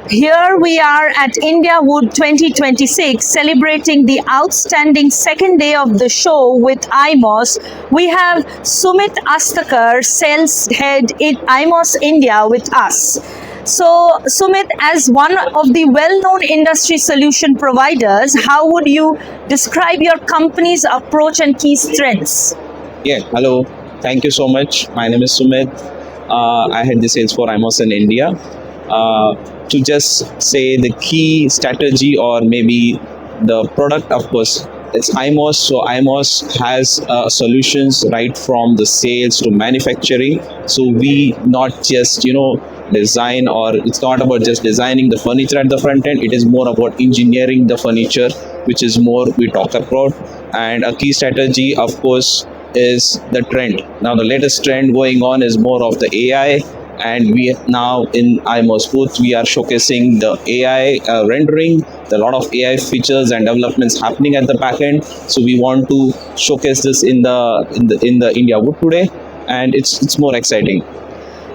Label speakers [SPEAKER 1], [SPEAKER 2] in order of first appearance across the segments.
[SPEAKER 1] Here we are at IndiaWood 2026, celebrating the outstanding second day of the show with imos. We have Sumeet Ashtekar, sales head in imos India, with us. So, Sumit, as one of the well-known industry solution providers, how would you describe your company's approach and key strengths?
[SPEAKER 2] Yeah, hello. Thank you so much. My name is Sumeet. I head the sales for imos in India. To just say the key strategy or maybe the product, of course, it's imos. So imos has solutions right from the sales to manufacturing. So we not just design, or it's not about just designing the furniture at the front end. It is more about engineering the furniture, which is more we talk about. And a key strategy, of course, is the trend. Now the latest trend going on is more of the AI, and we now in imos booth we are showcasing the AI rendering. There are a lot of AI features and developments happening at the back end. So we want to showcase this in the IndiaWood today, and it's more exciting.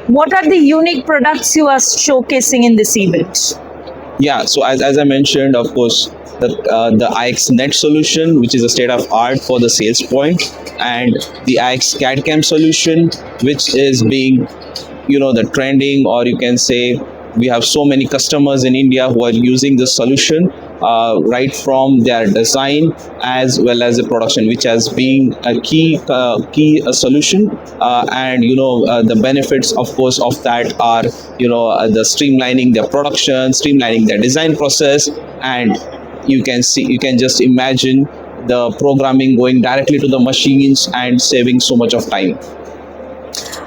[SPEAKER 1] What are the unique products you are showcasing in this event?
[SPEAKER 2] Yeah, so as I mentioned, of course, the IXNet solution, which is a state of art for the sales point, and the IX CAD CAM solution, which is being, the trending, or you can say we have so many customers in India who are using this solution right from their design as well as the production, which has been a key solution. And the benefits, of course, of that are the streamlining their production, streamlining their design process, and you can just imagine the programming going directly to the machines and saving so much of time.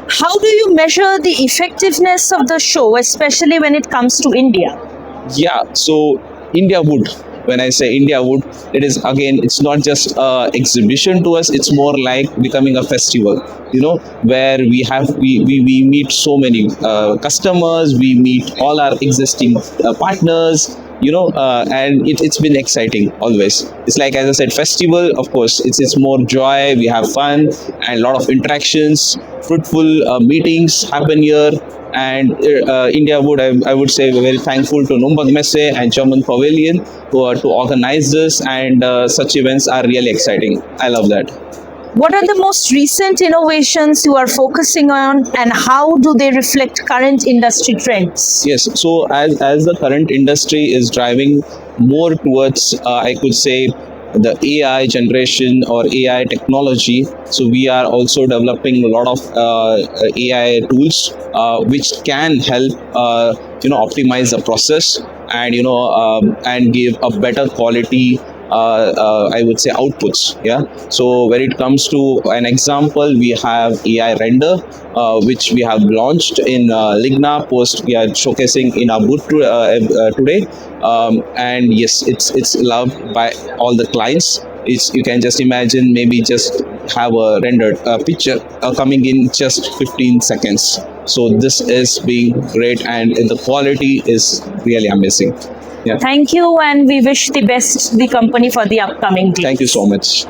[SPEAKER 1] How do you measure the effectiveness of the show, especially when it comes to India?
[SPEAKER 2] Yeah, so IndiaWood, when I say IndiaWood, it is, again, it's not just an exhibition to us, it's more like becoming a festival, where we meet so many customers, we meet all our existing partners, and it's been exciting always. It's like, as I said, festival. Of course, it's more joy, we have fun and a lot of interactions, fruitful meetings happen here. And IndiaWood, I would say, we're very thankful to Numbag Messe and German Pavilion to organize this, and such events are really exciting. I love that.
[SPEAKER 1] What are the most recent innovations you are focusing on, and how do they reflect current industry trends?
[SPEAKER 2] Yes, so as the current industry is driving more towards, I could say, the AI generation or AI technology, so we are also developing a lot of AI tools which can help optimize the process, and and give a better quality, I would say, outputs. Yeah. So when it comes to an example, we have AI render, which we have launched in Ligna post. We are showcasing in our booth today, and yes, it's loved by all the clients. You can just imagine, maybe just have a rendered picture coming in just 15 seconds. So this is being great, and the quality is really amazing. Yeah.
[SPEAKER 1] Thank you, and we wish the best the company for the upcoming day.
[SPEAKER 2] Thank you so much.